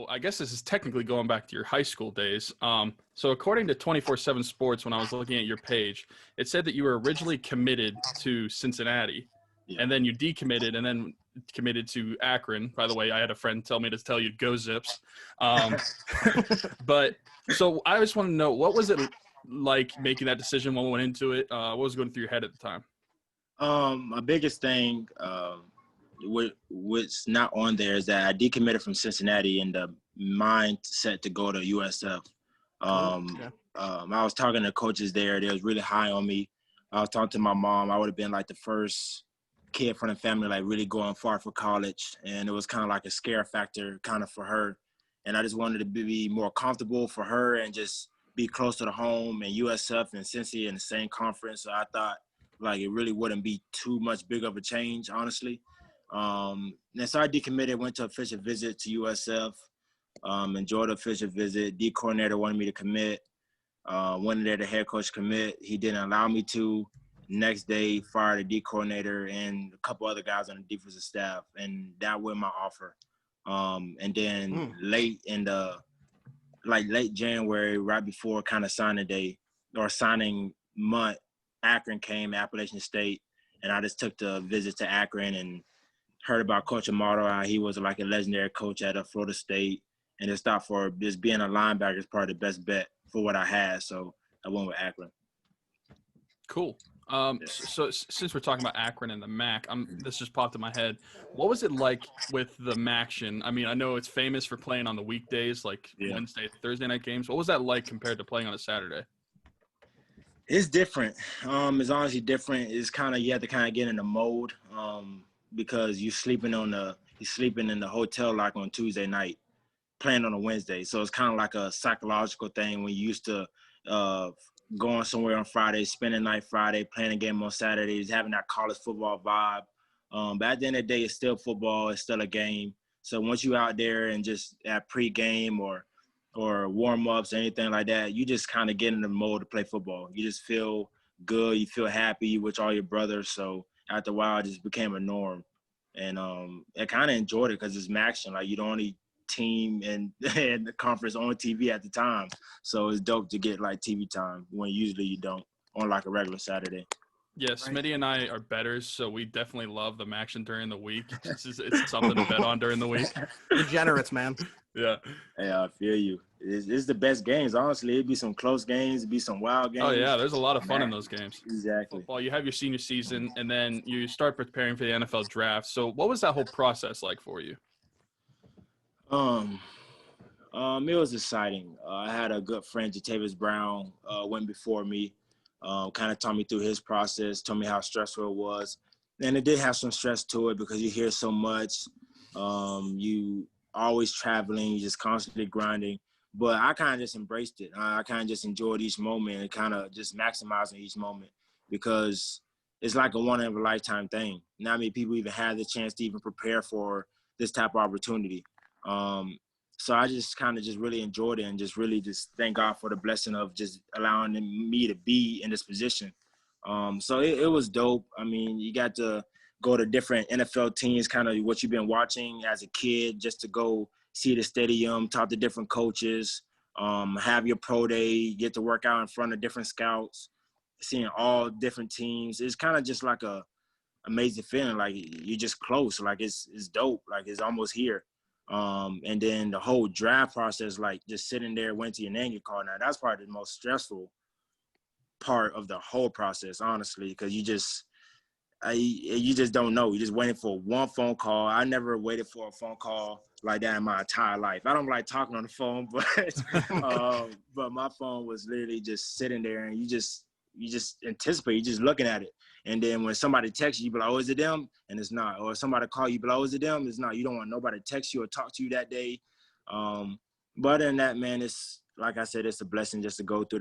So I guess this is technically going back to your high school days. So according to 24/7 Sports, when I was looking at your page, it said that you were originally committed to Cincinnati, Yeah. and then you decommitted, and then committed to Akron. By the way, I had a friend tell me to tell you go Zips. But so I just want to know, what was it like making that decision? What went into it? What was going through your head at the time? My biggest thing, what's not on there is that I decommitted from Cincinnati in the mindset to go to USF. I was talking to coaches there. They was really high on me. I was talking to my mom. I would have been like the first kid from the family, like really going far for college. And it was kind of like a scare factor kind of for her. And I just wanted to be more comfortable for her and just be close to the home, and USF and Cincy in the same conference. So I thought like it really wouldn't be too much big of a change, honestly. And so I decommitted, went to official visit to USF, enjoyed the official visit. D coordinator wanted me to commit. Wanted there the head coach commit. He didn't allow me to. Next day, fired the D coordinator and a couple other guys on the defensive staff, and that was my offer. And then late January, right before kind of signing day or signing month, Akron came, Appalachian State, and I just took the visit to Akron and heard about Coach Amato. How he was like a legendary coach at Florida State, and just thought for just being a linebacker is probably the best bet for what I had. So I went with Akron. Cool. So since we're talking about Akron and the MAC, this just popped in my head. What was it like with the MACtion? I mean, I know it's famous for playing on the weekdays, like Wednesday, Thursday night games. What was that like compared to playing on a Saturday? It's different. It's honestly different. It's kind of, you have to kind of get in the mode because you're sleeping in the hotel like on Tuesday night, playing on a Wednesday. So it's kind of like a psychological thing when you used to going somewhere on Friday, spending night Friday, playing a game on Saturdays, having that college football vibe. But at the end of the day, it's still football. It's still a game. So once you're out there and just at pregame or warm-ups or anything like that, you just kind of get in the mode to play football. You just feel good. You feel happy with all your brothers. So after a while, it just became a norm. And I kind of enjoyed it because it's MACtion. Like, you're the only team in the conference on TV at the time. So it's dope to get, like, TV time when usually you don't on, like, a regular Saturday. Yeah, Smitty and I are bettors, so we definitely love the MACtion during the week. It's something to bet on during the week. Degenerates, man. Yeah. Yeah, I feel you. It's the best games, honestly. It'd be some close games. It'd be some wild games. Oh, yeah, there's a lot of fun in those games. Exactly. Football, you have your senior season, and then you start preparing for the NFL draft. So what was that whole process like for you? It was exciting. I had a good friend, Jatavius Brown, went before me. Kind of taught me through his process, told me how stressful it was. And it did have some stress to it because you hear so much. You always traveling, you just constantly grinding. But I kind of just embraced it. I kind of just enjoyed each moment and kind of just maximizing each moment because it's like a one-in-a-lifetime thing. Not many people even have the chance to even prepare for this type of opportunity. So I just kind of just really enjoyed it and just really just thank God for the blessing of just allowing me to be in this position. So it was dope. I mean, you got to go to different NFL teams, kind of what you've been watching as a kid, just to go see the stadium, talk to different coaches, have your pro day, get to work out in front of different scouts, seeing all different teams. It's kind of just like a amazing feeling. Like, you're just close. Like, it's dope. Like, it's almost here. And then the whole draft process, like just sitting there, waiting till your name get called. Now, that's probably the most stressful part of the whole process, honestly, because you just don't know. You're just waiting for one phone call. I never waited for a phone call like that in my entire life. I don't like talking on the phone, but my phone was literally just sitting there, and you just anticipate. You're just looking at it. And then when somebody texts you, you be like, oh, is it them? And it's not. Or somebody call you, be like, oh, is it them? It's not. You don't want nobody to text you or talk to you that day. But other than that, man, it's, like I said, it's a blessing just to go through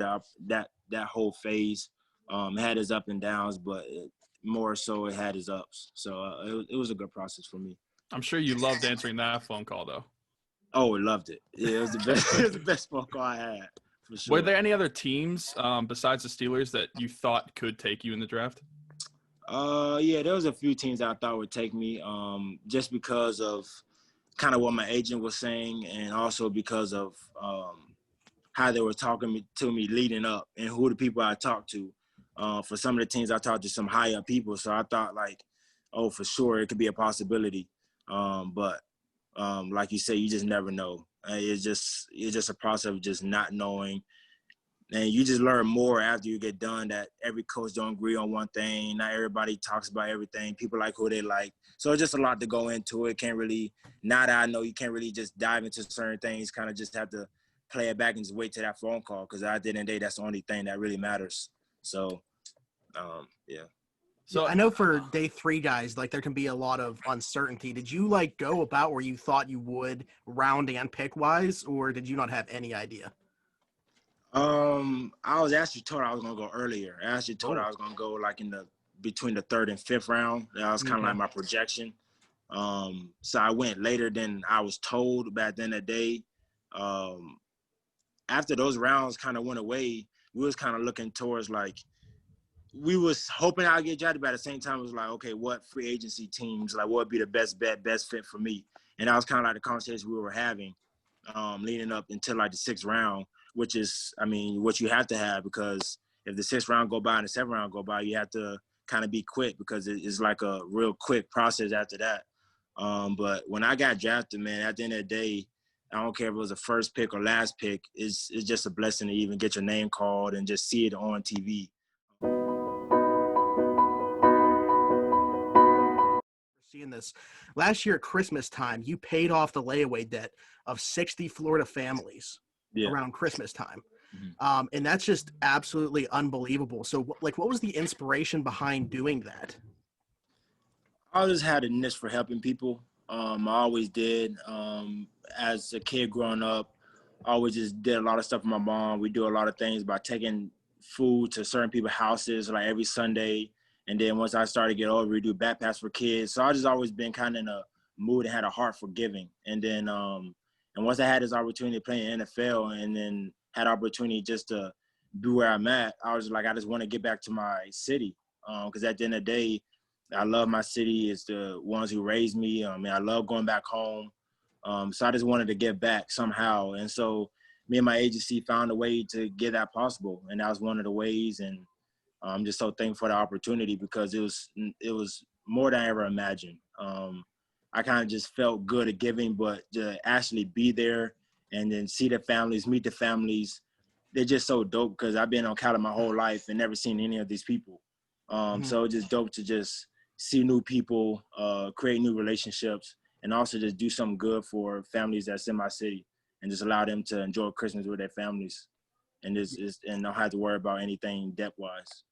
that whole phase. It had its up and downs, but more so it had its ups. So it was a good process for me. I'm sure you loved answering that phone call, though. Oh, I loved it. Yeah, it was the best. It was the best phone call I had, for sure. Were there any other teams besides the Steelers that you thought could take you in the draft? Yeah, there was a few teams that I thought would take me, just because of kind of what my agent was saying, and also because of how they were talking to me leading up and who the people I talked to. For some of the teams, I talked to some high up people, so I thought like, oh, for sure it could be a possibility. But like you say, you just never know. It's just a process of just not knowing, and you just learn more after you get done that every coach don't agree on one thing. Not everybody talks about everything. People like who they like. So it's just a lot to go into it. Can't really, now that I know, you can't really just dive into certain things. Kind of just have to play it back and just wait till that phone call, because at the end of the day, that's the only thing that really matters. So, yeah. So I know for day 3 guys, like there can be a lot of uncertainty. Did you like go about where you thought you would round and pick wise, or did you not have any idea? I was actually told I was gonna go earlier. I actually told I was gonna go like between the 3rd and 5th round. That was kind of like my projection. So I went later than I was told. But at the end of the day, after those rounds kind of went away, we was kind of looking towards like, we was hoping I'd get drafted, but at the same time, it was like, okay, what free agency teams, like what would be the best bet, best fit for me? And that was kind of like the conversation we were having leading up until like the 6th round, which is, I mean, what you have to have, because if the 6th round go by and the 7th round go by, you have to kind of be quick, because it's like a real quick process after that. But when I got drafted, man, at the end of the day, I don't care if it was the first pick or last pick, it's just a blessing to even get your name called and just see it on TV. Seeing this last year at Christmas time, you paid off the layaway debt of 60 Florida families around Christmas time. And that's just absolutely unbelievable. So like, what was the inspiration behind doing that? I just had a niche for helping people. I always did. As a kid growing up, I always just did a lot of stuff with my mom. We do a lot of things by taking food to certain people's houses, like every Sunday. And then once I started to get older, we do backpacks for kids. So I just always been kind of in a mood and had a heart for giving. And then, and once I had this opportunity to play in the NFL, and then had opportunity just to be where I'm at, I was like, I just want to get back to my city. Because at the end of the day, I love my city. It's the ones who raised me. I love going back home. So I just wanted to get back somehow. And so me and my agency found a way to get that possible. And that was one of the ways. And I'm just so thankful for the opportunity, because it was more than I ever imagined. I kind of just felt good at giving, but to actually be there and then see the families, meet the families, they're just so dope, because I've been on Cali my whole life and never seen any of these people. So it's just dope to just see new people, create new relationships, and also just do something good for families that's in my city, and just allow them to enjoy Christmas with their families, and and not have to worry about anything debt-wise.